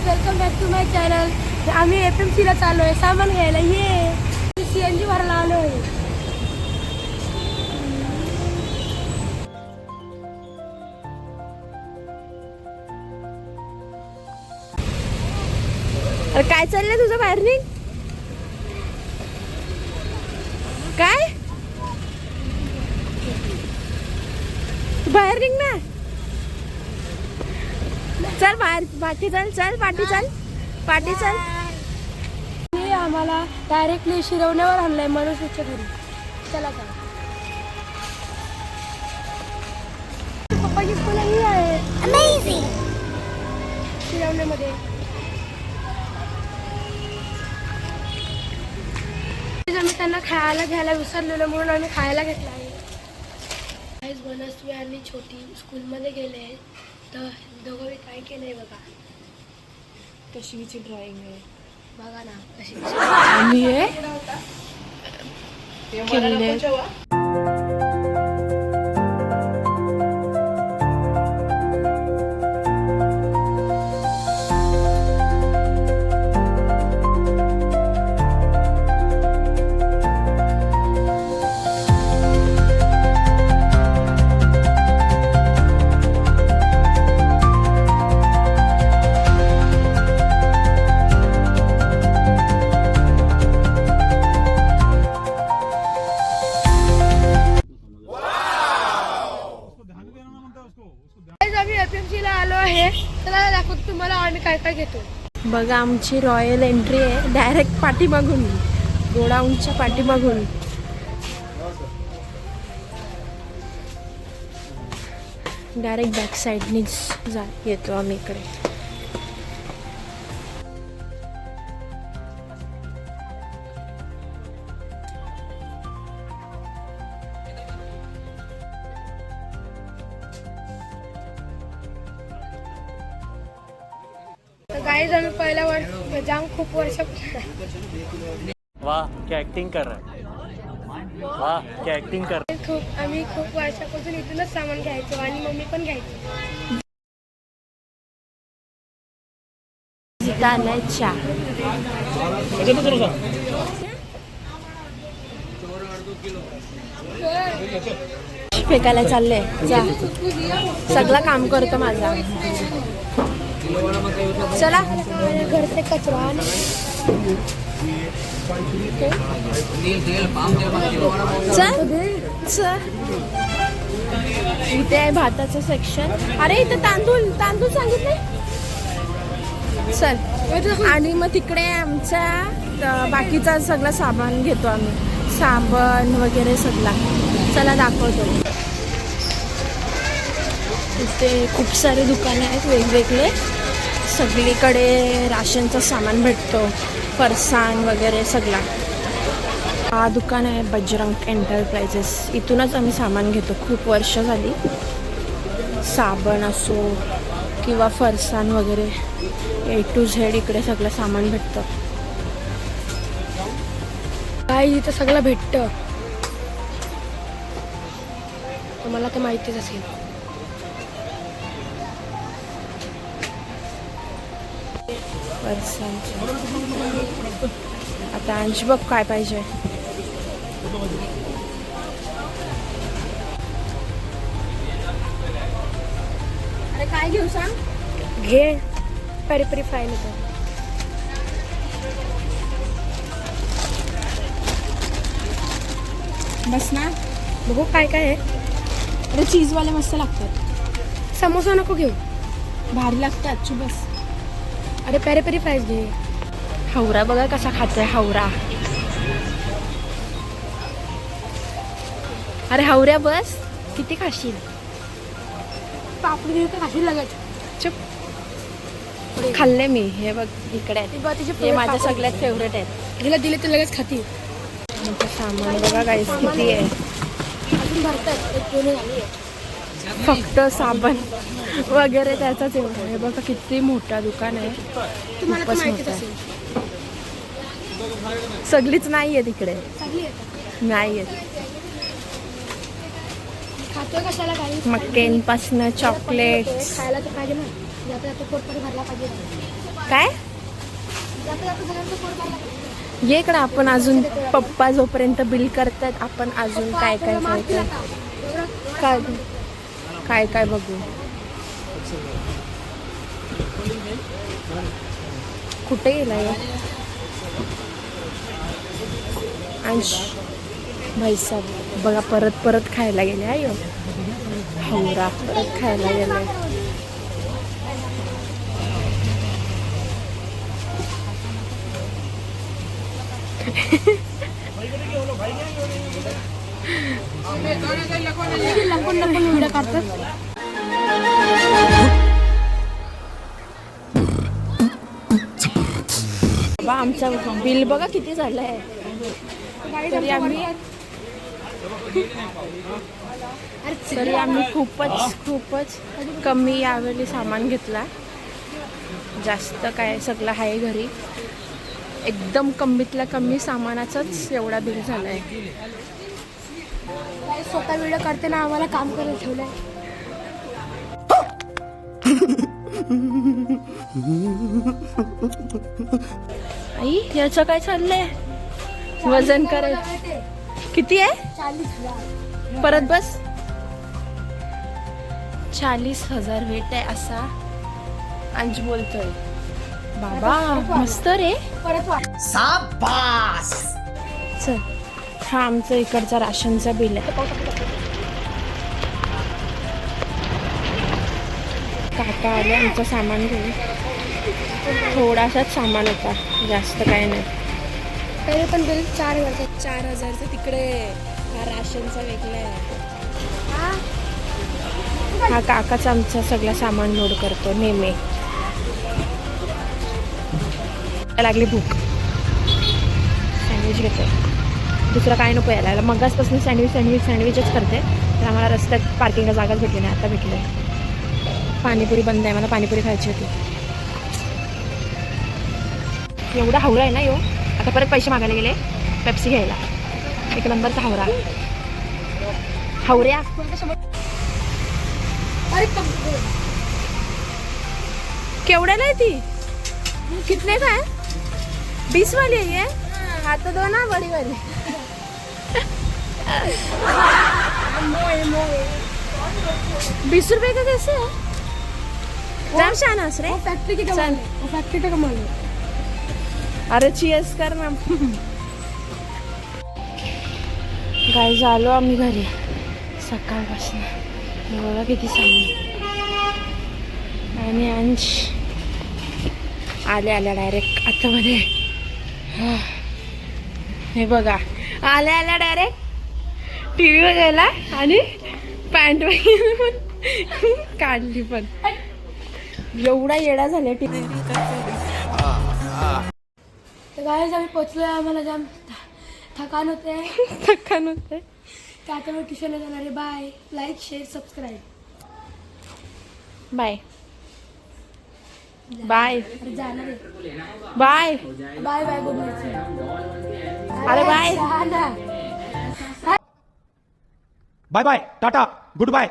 Welcome back to my channel. आम्ही FMC ला चाललो आहे सामान घ्यायला. ये CNG भरायला आलो आहे. काय चाललंय तुझं बाहेर निघ. काय बाहेर निघ ना. चल बाहेर पाठी चल. चल पाठी चल. पाठी चल. आम्हाला डायरेक्टली शिरवण्यावर आणलंय मनोजच्या घरी. चला चला. पप्पाची स्कूल ही आहे अमेझिंग शिरवण्यामध्ये. आम्ही त्यांना खायला घ्यायला विसरलेलो म्हणून आम्ही खायला घेतला आहे. आज मनस्वी आणि छोटी स्कूलमध्ये गेले आहेत. तर दोघं काय केलंय बघा. कशीची ड्रॉइंग आहे बघा ना कशी. आणि हे किल्ले. FMC ला आलो आहे. चला दाखवतो तुम्हाला आम्ही काय काय घेतो. बघा आमची रॉयल एंट्री आहे. डायरेक्ट पाठीमागून गोडाऊनच्या पाठीमागून. डायरेक्ट बॅक साईडनीच येतो आम्ही इकडे. गाईज आम्ही पहिल्या खूप वर्ष. वाह क्या एक्टिंग कर रहा है. वाह क्या एक्टिंग कर. आम्ही खूप वर्षापासून इथूनच सामान घ्यायचो आणि मम्मी पण घ्यायची. चहा फेकायला चाललंय. जा सगळं काम करतो माझा. चला घरचे कचरा इथे आहे भाताचं सेक्शन. अरे इथे तांदूळ तांदूळ सांगितले. चल. आणि मग तिकडे आमचा बाकीचा सगळं सामान घेतो आम्ही. साबण वगैरे सगळा. चला दाखवतो. इथे खूप सारे दुकानं आहेत वेगवेगळे. सगळीकडे राशनचं सामान भेटतो. फरसाण वगैरे सगळा. हा दुकान आहे बजरंग एंटरप्राइजेस. इथूनच आम्ही सामान घेतो. खूप वर्ष झाली. साबण असो किंवा फरसाण वगैरे A to Z इकडे सगळं सामान भेटतं. काय इथं सगळं भेटतं. तुम्हाला तर माहितीच असेल. आता अंश बघ काय पाहिजे. अरे काय घेऊ सांग. घे पेरी पेरी फ्राय नको. बस ना. बघू काय काय आहे. अरे चीजवाले मस्त लागतात. समोसा नको घेऊ. भारी लागतात. अच्छू बस. अरे पेरी पेरी फ्राईज घे. हावरा बघा कसा खातोय. हावरा. अरे हावऱ्या बस. किती खाशील. पापडी घेऊ का खाशील लगेच. चुप. खाल्ले मी. हे बघ इकडे हे माझ्या सगळ्यात फेवरेट आहेत. हिला दिले तर लगेच खाती. सामान बघा गाईस किती आहे. अजून भरतात. एक दोन झाली आहे. फक्त साबण वगैरे त्याचाच एवढं. हे बघा किती मोठा दुकान आहे. तुम्हाला तर माहितीच असेल. सगळीच नाही आहे तिकडे, सगळी येतात. नाही आहेत. खातोय कशाला काही मक्केनपासनं चॉकलेट्स. खायला तर पाहिजे ना. जाता जाता पोट तरी भरला पाहिजे. काय जाता जाता सगळ्यांचं पोट भरला पाहिजे. ये इकडं आपण अजून पप्पा जोपर्यंत बिल करतात आपण अजून काय काय मारतील खायचं आता. एवढं काय काय काय बघू. कुठे गेलाय अंश भाई साहेब बघा, परत परत खायला गेले आयो. हवरा परत खायला गेलाय. लपून लपून व्हिडिओ काढतात. बा आमचं बिल बघा किती झालंय. तरी आम्ही खूपच कमी यावेळी सामान घेतला. जास्त काय सगळं आहे घरी. एकदम कमीतल्या कमी सामानाचंच एवढा बिल झालाय. स्वतः व्हिडिओ काढते ना, आम्हाला काम करायला ठेवलंय. आई याचं काय चाललंय. वजन करायचं किती आहे. 40,000. परत बस. 40,000 वेट आहे असा अंश बोलतोय. बाबा मस्त रे. परत वाढ. चल हा आमचं इकडचा राशनचा बिल आहे. काका आले आमचं सामान घेऊन. थोडासाच सामान होता, जास्त काय नाही. पहिले पण बिल 4,000. 4,000चं तिकडे. हा राशनचा वेगळा आहे. हा काकाच आमचं सगळं सामान लोड करतो नेहमी. लागली भूक. सँडविच घेते. दुसरं काय नको यायला. मगासपासून सँडविचच करते. तर आम्हाला रस्त्यात पार्किंगला जागाच भेटली नाही, आता भेटलं. पाणीपुरी बंद आहे, मला पाणीपुरी खायची होती. एवढा हावरा आहे ना यो. आता परत पैसे मागायला गेले पेप्सी घ्यायला. एक नंबरचा हावरा. हावऱ्या केवढ्याला आहे ती. कितने का है. 20 वाली है ये. हाँ तो दो ना बड़ी वाली. 20 रुपए का कैसे है. जाम शानास रे. फॅक्टरी की कमाल. फॅक्टरी का कमाल. अरे चीयर्स कर ना. गाईज आलो आम्ही घरी सकाळपासून. बघा किती सामान. आणि अंश आल्या डायरेक्ट आतमध्ये. हे बघा आल्या डायरेक्ट टी व्ही बघायला आणि पॅन्ट पण काढली. पण एवढा येडा झाला टी व्ही. गाईज आम्ही पोचलोय. आम्हाला जाम थकान होते. तर आता मी ट्युशनला जाणार आहे. Bye. Like share subscribe. Bye bye जाणार आहे. Bye bye bye. Good night. अरे बाय. ना. बाय बाय टाटा गुड बाय.